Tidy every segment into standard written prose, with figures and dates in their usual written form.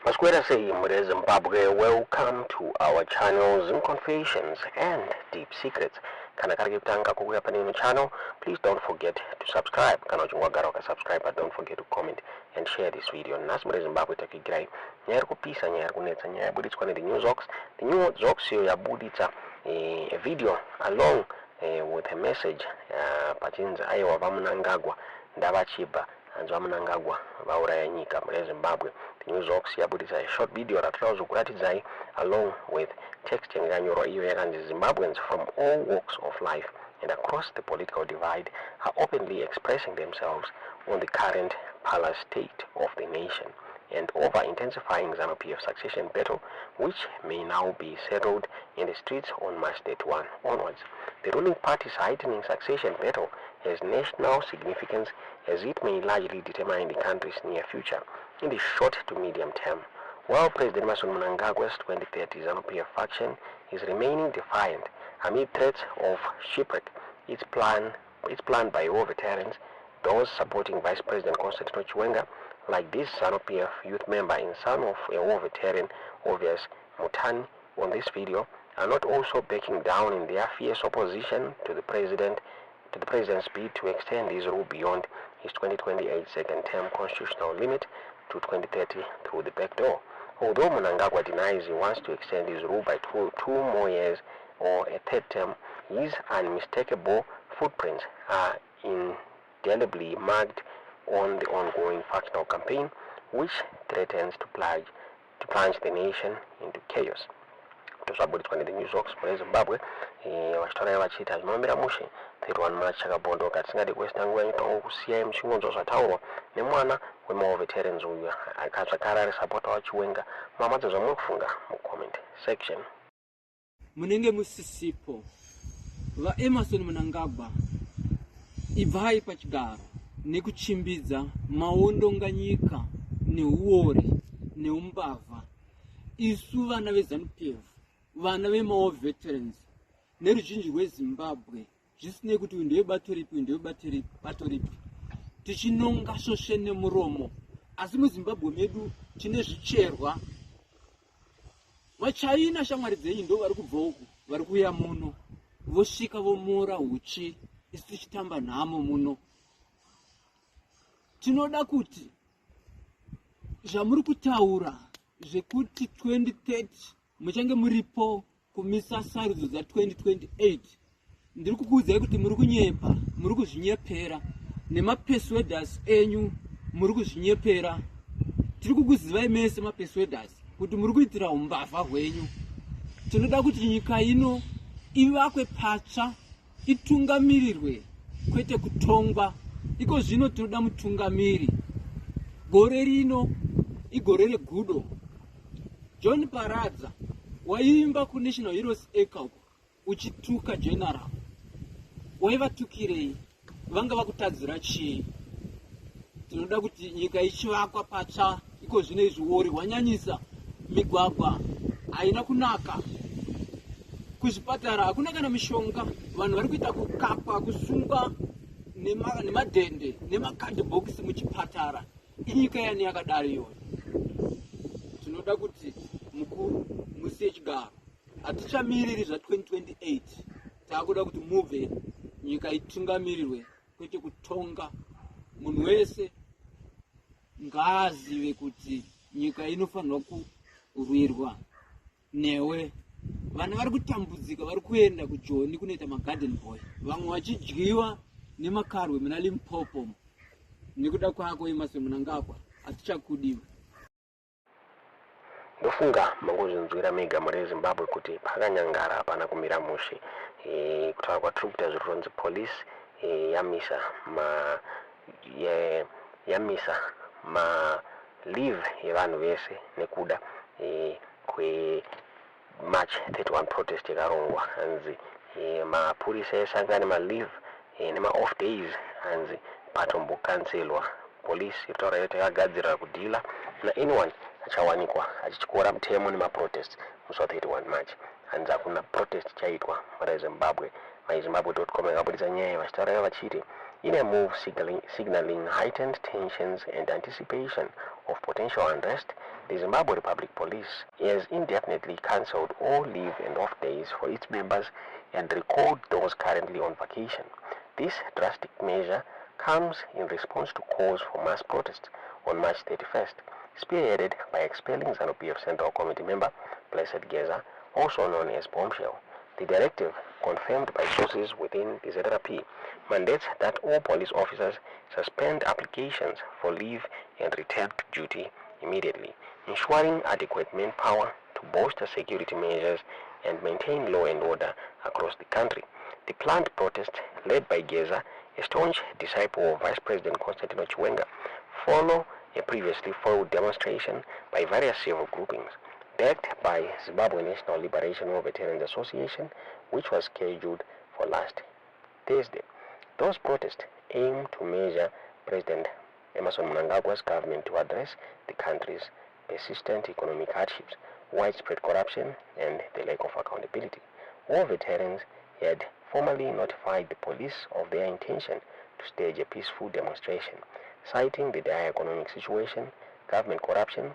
Masquerade say Musi Zimbabwe, welcome to our channel Zim Confessions and Deep Secrets. Kana karikitanga kukuya panino channel, please don't forget to subscribe. Kana uchungwagara subscribe, but don't forget to comment and share this video. Nas Musi Zimbabwe takigirai nyari kupisa nyari kunetsa nyari buditswa ne the news ox. The news ox yo yabuditsa a video along with a message pachinza ayo wa Mnangagwa ndavachiba Hanzi Mnangagwa vauraya nyika Musi Zimbabwe. The news ox yabuditsa a short video ratauza kuratidzai along with text yanyorwa iyo yakanzi Zimbabweans from all walks of life and across the political divide are openly expressing themselves on the current parlor state of the nation and over intensifying ZANU-PF succession battle, which may now be settled in the streets on March 31 onwards. The ruling party's heightening succession battle has national significance as it may largely determine the country's near future in the short to medium term. While President Musi Mnangagwa's 2030 ZANU-PF faction is remaining defiant amid threats of shipwreck, it's planned by war veterans, those supporting Vice President Constantino Chiwenga, like this ZANU-PF youth member and son of a war veteran, Obvious Mutani, on this video, are not also backing down in their fierce opposition to the president's bid to extend his rule beyond his 2028 second-term constitutional limit to 2030 through the back door. Although Mnangagwa denies he wants to extend his rule by two more years or a third term, his unmistakable footprints are indelibly marked on the ongoing factional campaign, which threatens to plunge the nation into chaos. Tozabuditswa the news ox Musi Zimbabwe Havachatye Havachatye Hanzi Mnangagwa 31 March chakabondoka tisingade kuwesta nguva nyika kusiya mching'onzo zvataurwa nemwana wema veterans uyu akazvakara ari supporter waChiwenga. Mamadza zvamuri kufunga mucomment section. Munenge musisipo va Emerson Mnangagwa ibvai pachigaro nekuchimbidza maondonganyika neuori neumbavha. Isu vana veZANU-PF, vana vemawo veterans neruzhinji rweZimbabwe, zvisinei kuti ndewebato ripi, tichinonga svosve nemuromo, asi muZimbabwe medu tine zvicherwa. VaChina shamwari dzenyu ndo vari kubva uku, vari kuuya muno vosvika vomora uchi, isu tichitamba nhamo muno. Tinoda kuti zvamuri kutaura zvekuti 2030 muchange muripo kumisa sarudzo dza 2028, ndiri kukuudzai kuti muri kunyepa, muri kuzvinyepera nemapersuaders enyu, muri kuzvinyepera. Tiri kukuzivai mese mapersuaders kuti muri kuitira umbavha hwenyu. Tinoda kuti nyika ino ivakwe patsva, itungamirirwe kwete kutongwa. Iko zvino tinoda mutungamiri. Gore rino igore regudo. John Paradza waimba ku National Heroes Acre uchituka general. Waivatukirei? Vanga vakutadzira chii? Tinoda kuti nyika ichivakwa patsva. Iko zvino izviori wanyanyisa. Migwagwa haina kunaka. Kuzvipatara hakuna kana mishonga. Vanhu vari kuita kukapwa, kusungwa nemadhende nemakadhibhokisi muchipatara. Inyika yani yakadaro iyoyo. Tinoda kuti mukuru musiye chigaro. Hatichamiriri zva 2028. Takuda kuti mubve nyika itungamirirwe kwete kutonga. Munhu wese ngaazive kuti nyika inofanirwa kurwirwa newe. Vana vari kutambudzika, vari kuenda kuJoni kunoita magarden boy, vamwe vachidyiwa nemakarwe muna Limpopo. Nekuda kwako Emerson Mnangagwa hatichakudiwa. Ndofunga mangozvinzwira mega Musi Zimbabwe kuti pakanyangara hapana kumira mushe. Kutaura kwatiri kuita zvironzi police yamisa ma leave yevanhu vese nekuda kwe March 31 protest yakarongwa. Hanzi mapurisa esangana nema leave nema off days hanzi patombokanselwa. Police itaura yote yakagadzirira kudhila na anyone achawanikwa achityora mutemo nemaprotest musi wa31 March. Hanzi hakuna protest chaitwa Musi Zimbabwe. MyZimbabwe.com yakabudisa nyaya vachitaura vachiti in a move signaling heightened tensions and anticipation of potential unrest, the Zimbabwe Republic Police has indefinitely cancelled all leave and off days for its members and recalled those currently on vacation. This drastic measure comes in response to calls for mass protests on March 31st, spearheaded by expelling ZANU-PF Central Committee member Blessed Geza, also known as Bombshell. The directive, confirmed by sources within the ZRP, mandates that all police officers suspend applications for leave and return to duty immediately, ensuring adequate manpower to bolster security measures and maintain law and order across the country. The planned protest, led by Geza, a staunch disciple of Vice President Constantino Chiwenga, follow a previously foiled demonstration by various civil groupings, backed by Zimbabwe National Liberation War Veterans Association, which was scheduled for last Thursday. Those protests aim to measure President Emmerson Mnangagwa's government to address the country's persistent economic hardships, widespread corruption, and the lack of accountability. All veterans had formally notified the police of their intention to stage a peaceful demonstration, citing the dire economic situation, government corruption,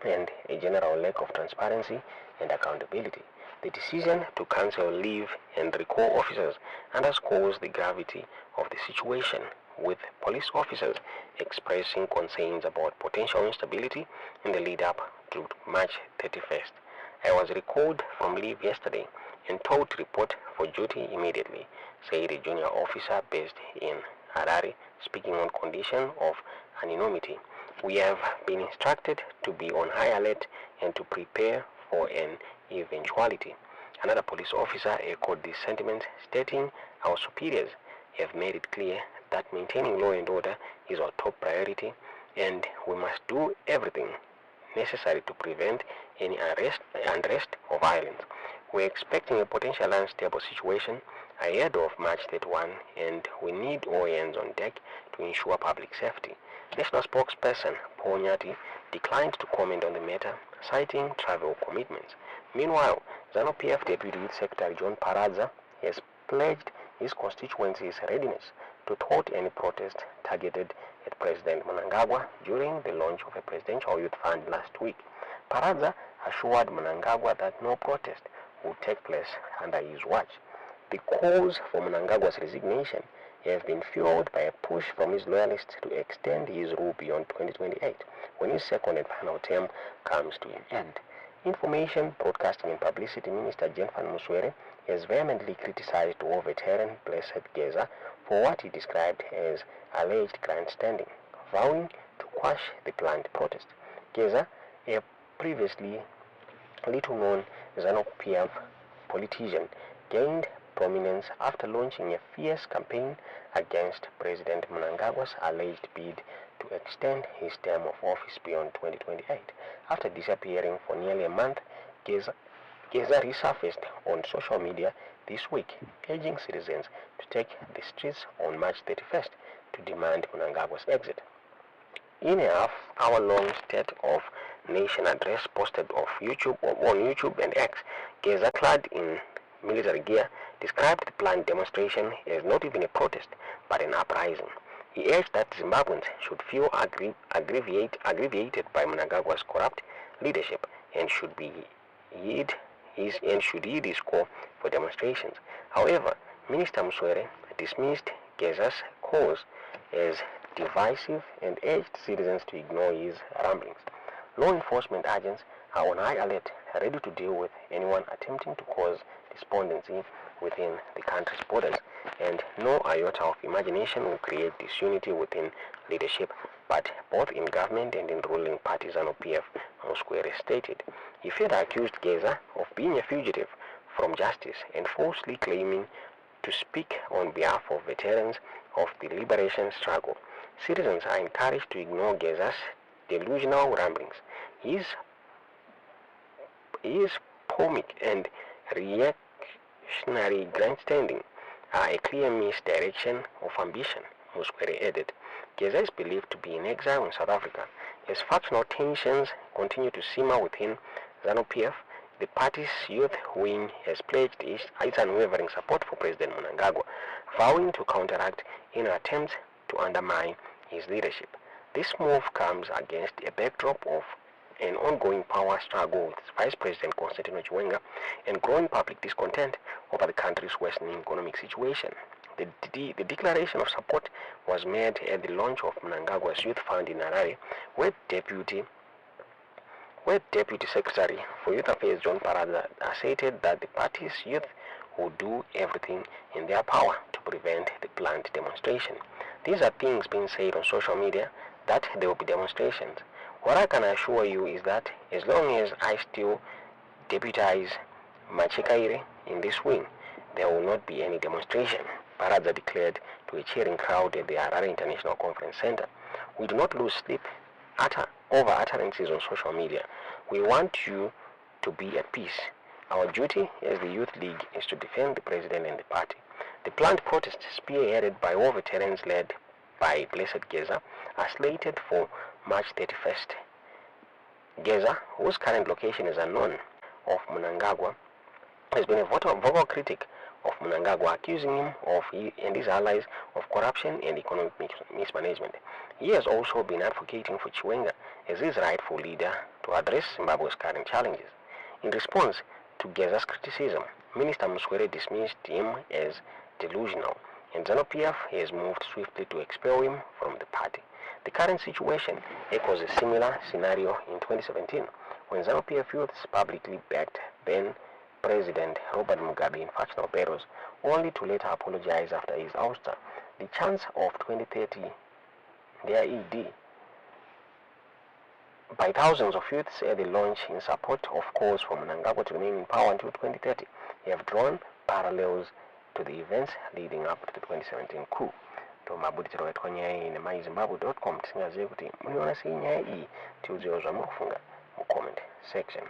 and a general lack of transparency and accountability. The decision to cancel leave and recall officers underscores the gravity of the situation, with police officers expressing concerns about potential instability in the lead-up to March 31st. I was recalled from leave yesterday and told to report for duty immediately, said a junior officer based in Harare, speaking on condition of anonymity. We have been instructed to be on high alert and to prepare for an eventuality. Another police officer echoed this sentiment, stating, "Our superiors have made it clear that maintaining law and order is our top priority, and we must do everything necessary to prevent any unrest or violence. We're expecting a potential unstable situation ahead of March 31, and we need all hands on deck to ensure public safety." National spokesperson Paul Nyati declined to comment on the matter, citing travel commitments. Meanwhile, ZANU-PF Deputy Youth Secretary John Paradza has pledged his constituency's readiness to thwart any protest targeted at President Mnangagwa during the launch of a presidential youth fund last week. Paradza assured Mnangagwa that no protest would take place under his watch. The calls for Mnangagwa's resignation have been fueled by a push from his loyalists to extend his rule beyond 2028, when his second and final term comes to an end. Information Broadcasting and Publicity Minister Vanhu Havachatye has vehemently criticized war veteran Blessed Geza for what he described as alleged grandstanding, vowing to quash the planned protest. Geza, a previously little-known ZANU-PF politician, gained prominence after launching a fierce campaign against President Mnangagwa's alleged bid to extend his term of office beyond 2028. After disappearing for nearly a month, Geza resurfaced on social media this week, urging citizens to take the streets on March 31st to demand Mnangagwa's exit. In a half-hour-long State of Nation address posted on YouTube and X, Geza, clad in military gear, described the planned demonstration as not even a protest, but an uprising. He urged that Zimbabweans should feel aggravated by Mnangagwa's corrupt leadership and should heed his call for demonstrations. However, Minister Mswere dismissed Geza's calls as divisive and urged citizens to ignore his ramblings. Law enforcement agents are on high alert, ready to deal with anyone attempting to cause despondency within the country's borders, and no iota of imagination will create disunity within leadership, but both in government and in ruling party ZANU-PF, Mswere stated. He further accused Geza of being a fugitive from justice and falsely claiming to speak on behalf of veterans of the liberation struggle. Citizens are encouraged to ignore Geza's delusional ramblings. His polemic and reactionary grandstanding are a clear misdirection of ambition, Mswere added. Geza is believed to be in exile in South Africa. As factional tensions continue to simmer within ZANU-PF, the party's youth wing has pledged its unwavering support for President Mnangagwa, vowing to counteract any attempts to undermine his leadership. This move comes against a backdrop of an ongoing power struggle with Vice President Constantino Chiwenga and growing public discontent over the country's worsening economic situation. The declaration of support was made at the launch of Mnangagwa's Youth Fund in Harare, where Deputy Secretary for Youth Affairs John Parada stated that the party's youth would do everything in their power to prevent the planned demonstration. These are things being said on social media that there will be demonstrations. What I can assure you is that as long as I still deputize Machikaire in this wing, there will not be any demonstration, Parada declared to a cheering crowd at the Harare International Conference Center. We do not lose sleep over utterances on social media. We want you to be at peace. Our duty as the Youth League is to defend the president and the party. The planned protests, spearheaded by war veterans led by Blessed Geza, are slated for March 31st. Geza, whose current location is unknown, of Mnangagwa, has been a vocal critic of Mnangagwa, accusing him and his allies of corruption and economic mismanagement. He has also been advocating for Chiwenga as his rightful leader to address Zimbabwe's current challenges. In response to Geza's criticism, Minister Muswere dismissed him as delusional, and ZANU-PF has moved swiftly to expel him from the party. The current situation echoes a similar scenario in 2017, when ZANU-PF youths publicly backed then President Robert Mugabe in factional battles, only to later apologize after his ouster. The chance of 2030, their ED, by thousands of youths at the launch in support of calls for Mnangagwa to remain in power until 2030 have drawn parallels to the events leading up to the 2017 coup. Tomabuditiro wetwa nyaya iyi nemaizimbabwe.com tisingazive kuti muniona sei nyaya iyi tiudziwe zvamukufunga mu comment section.